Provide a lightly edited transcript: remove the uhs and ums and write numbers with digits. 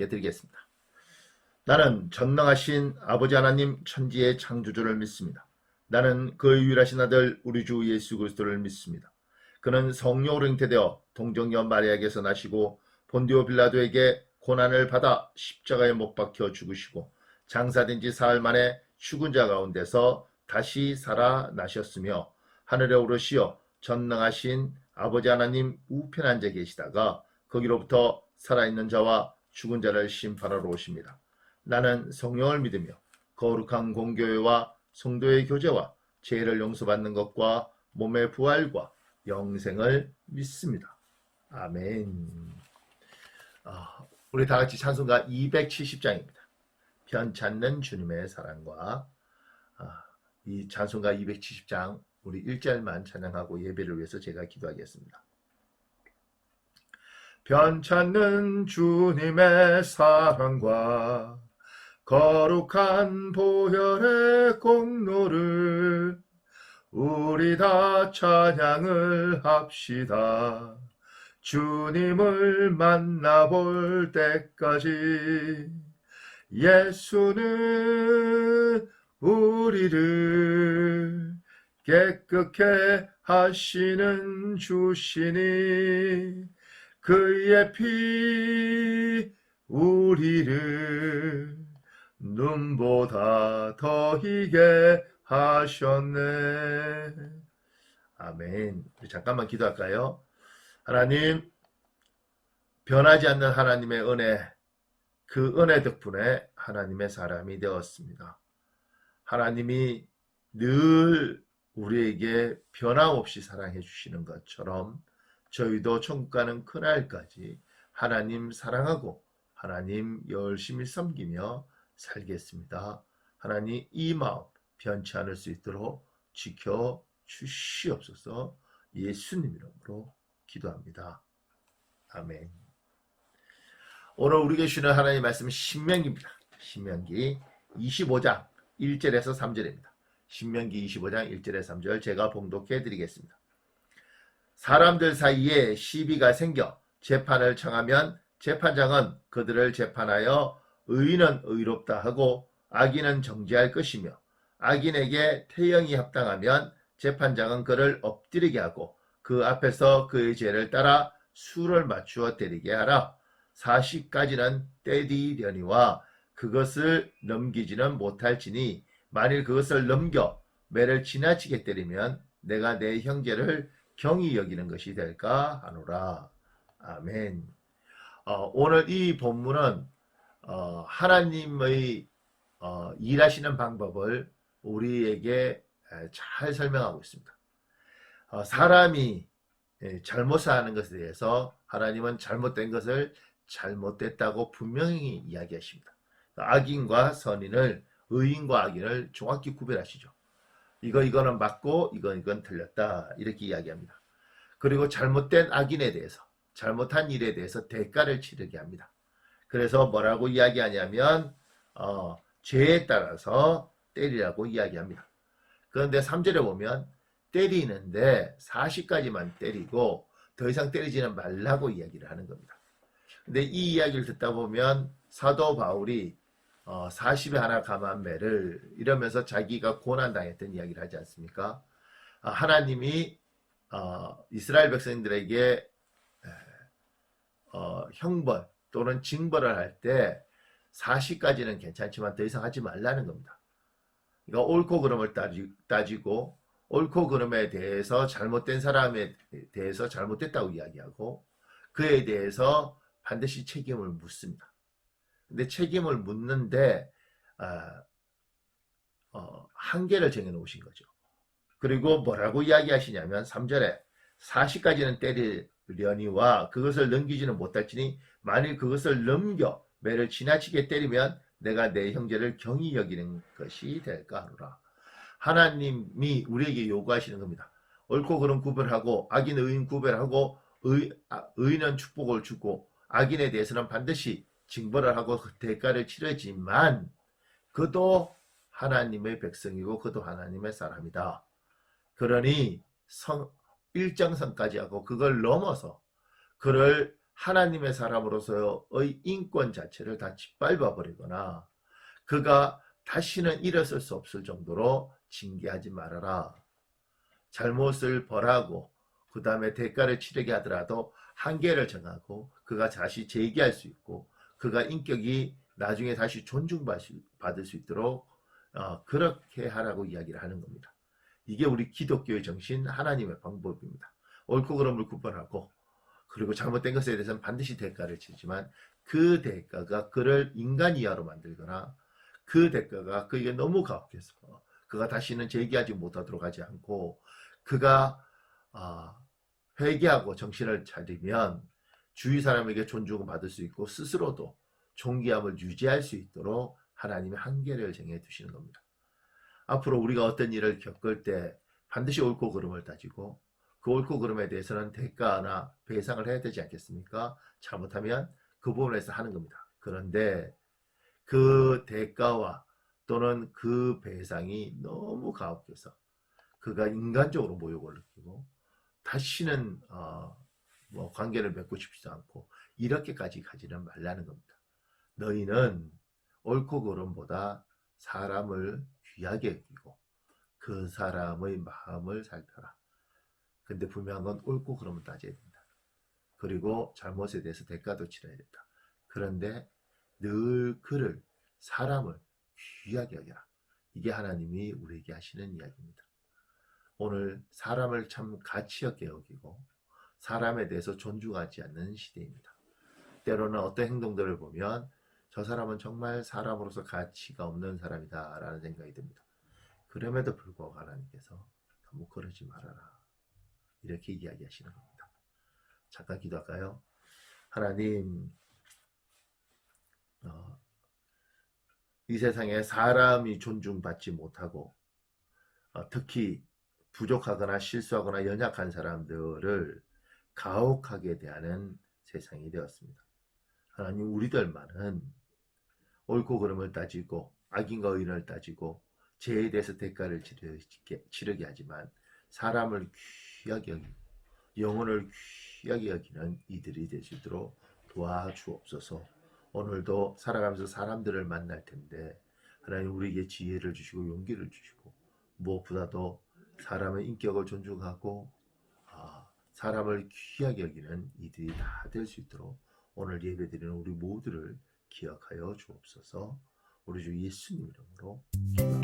기도드리겠습니다. 나는 전능하신 아버지 하나님 천지의 창조주를 믿습니다. 나는 그 유일하신 아들 우리 주 예수 그리스도를 믿습니다. 그는 성령으로 잉태되어 동정녀 마리아에게서 나시고 본디오 빌라도에게 고난을 받아 십자가에 못 박혀 죽으시고 장사된 지 사흘 만에 죽은 자 가운데서 다시 살아나셨으며 하늘에 오르시어 전능하신 아버지 하나님 우편에 앉아 계시다가 거기로부터 살아있는 자와 죽은 자를 심판하러 오십니다. 나는 성령을 믿으며 거룩한 공교회와 성도의 교제와 죄를 용서받는 것과 몸의 부활과 영생을 믿습니다. 아멘. 우리 다 같이 찬송가 270장입니다. 편찮는 주님의 사랑과 이 찬송가 270장 우리 1절만 찬양하고 예배를 위해서 제가 기도하겠습니다. 편찮는 주님의 사랑과 거룩한 보혈의 공로를 우리 다 찬양을 합시다. 주님을 만나볼 때까지 예수는 우리를 깨끗게 하시는 주시니 그의 피 우리를 눈보다 더 희게 하셨네. 아멘. 우리 잠깐만 기도할까요? 하나님, 변하지 않는 하나님의 은혜, 그 은혜 덕분에 하나님의 사람이 되었습니다. 하나님이 늘 우리에게 변함없이 사랑해 주시는 것처럼 저희도 천국 가는 그날까지 하나님 사랑하고 하나님 열심히 섬기며 살겠습니다. 하나님 이 마음 변치 않을 수 있도록 지켜 주시옵소서. 예수님 이름으로 기도합니다. 아멘. 오늘 우리에게 주시는 하나님의 말씀은 신명기입니다. 신명기 25장 1절에서 3절입니다. 신명기 25장 1절에서 3절 제가 봉독해 드리겠습니다. 사람들 사이에 시비가 생겨 재판을 청하면 재판장은 그들을 재판하여 의인은 의롭다 하고 악인은 정죄할 것이며 악인에게 태형이 합당하면 재판장은 그를 엎드리게 하고 그 앞에서 그의 죄를 따라 수를 맞추어 때리게 하라. 40까지는 때리려니와 그것을 넘기지는 못할지니 만일 그것을 넘겨 매를 지나치게 때리면 내가 내 형제를 경히 여기는 것이 될까 하노라. 아멘. 오늘 이 본문은 하나님의 일하시는 방법을 우리에게 잘 설명하고 있습니다. 사람이 잘못을 하는 것에 대해서 하나님은 잘못된 것을 잘못됐다고 분명히 이야기하십니다. 악인과 선인을, 의인과 악인을 정확히 구별하시죠. 이거는 맞고 이건 틀렸다 이렇게 이야기합니다. 그리고 잘못된 악인에 대해서, 잘못한 일에 대해서 대가를 치르게 합니다. 그래서 뭐라고 이야기하냐면 죄에 따라서 때리라고 이야기합니다. 그런데 3절에 보면 때리는데 40까지만 때리고 더 이상 때리지는 말라고 이야기를 하는 겁니다. 근데 이 이야기를 듣다 보면 사도 바울이 40에 하나 감한 매를 이러면서 자기가 고난당했던 이야기를 하지 않습니까? 하나님이 이스라엘 백성들에게 형벌 또는 징벌을 할 때 40까지는 괜찮지만 더 이상 하지 말라는 겁니다. 그러니까 옳고 그름을 따지고 옳고 그름에 대해서 잘못된 사람에 대해서 잘못됐다고 이야기하고 그에 대해서 반드시 책임을 묻습니다. 근데 책임을 묻는데 한계를 정해놓으신 거죠. 그리고 뭐라고 이야기하시냐면 3절에 40까지는 때리려니와 그것을 넘기지는 못할지니 만일 그것을 넘겨 매를 지나치게 때리면 내가 내 형제를 경히 여기는 것이 될까 하노라. 하나님이 우리에게 요구하시는 겁니다. 옳고 그름 구별하고 악인 의인 구별하고 의인은 축복을 주고 악인에 대해서는 반드시 징벌을 하고 대가를 치르지만 그도 하나님의 백성이고 그도 하나님의 사람이다. 그러니 일정선까지 하고 그걸 넘어서 그를 하나님의 사람으로서의 인권 자체를 다 짓밟아 버리거나 그가 다시는 일어설 수 없을 정도로 징계하지 말아라. 잘못을 벌하고 그 다음에 대가를 치르게 하더라도 한계를 정하고 그가 다시 재기할 수 있고 그가 인격이 나중에 다시 존중받을 수 있도록 그렇게 하라고 이야기를 하는 겁니다. 이게 우리 기독교의 정신, 하나님의 방법입니다. 옳고 그름을 구분하고 그리고 잘못된 것에 대해서는 반드시 대가를 치지만 그 대가가 그를 인간 이하로 만들거나 그 대가가 그에게 너무 가혹해서 그가 다시는 재기하지 못하도록 하지 않고 그가 회개하고 정신을 차리면 주위 사람에게 존중을 받을 수 있고 스스로도 존귀함을 유지할 수 있도록 하나님의 한계를 정해 두시는 겁니다. 앞으로 우리가 어떤 일을 겪을 때 반드시 옳고 그름을 따지고 그 옳고 그름에 대해서는 대가나 배상을 해야 되지 않겠습니까? 잘못하면 그 부분에서 하는 겁니다. 그런데 그 대가와 또는 그 배상이 너무 가혹해서 그가 인간적으로 모욕을 느끼고 다시는 관계를 맺고 싶지도 않고 이렇게까지 가지는 말라는 겁니다. 너희는 옳고 그름보다 사람을 귀하게 여기고 그 사람의 마음을 살펴라. 근데 분명한 건 옳고 그름을 따져야 된다. 그리고 잘못에 대해서 대가도 치러야 된다. 그런데 늘 그를 사람을 귀하게 여겨라. 이게 하나님이 우리에게 하시는 이야기입니다. 오늘 사람을 참 가치 없게 여기고 사람에 대해서 존중하지 않는 시대입니다. 때로는 어떤 행동들을 보면 저 사람은 정말 사람으로서 가치가 없는 사람이다 라는 생각이 듭니다. 그럼에도 불구하고 하나님께서 너무 그러지 말아라 이렇게 이야기하시는 겁니다. 잠깐 기도할까요? 하나님, 이 세상에 사람이 존중받지 못하고 특히 부족하거나 실수하거나 연약한 사람들을 가혹하게 대하는 세상이 되었습니다. 하나님, 우리들만은 옳고 그름을 따지고 악인과 의인을 따지고 죄에 대해서 대가를 치르게 하지만 사람을 귀하게 여기고 영혼을 귀하게 여기는 이들이 될 수 있도록 도와주옵소서. 오늘도 살아가면서 사람들을 만날 텐데 하나님 우리에게 지혜를 주시고 용기를 주시고 무엇보다도 사람의 인격을 존중하고 사람을 귀하게 여기는 이들이 다 될 수 있도록 오늘 예배드리는 우리 모두를 기억하여 주옵소서. 우리 주 예수님 이름으로 기도합니다.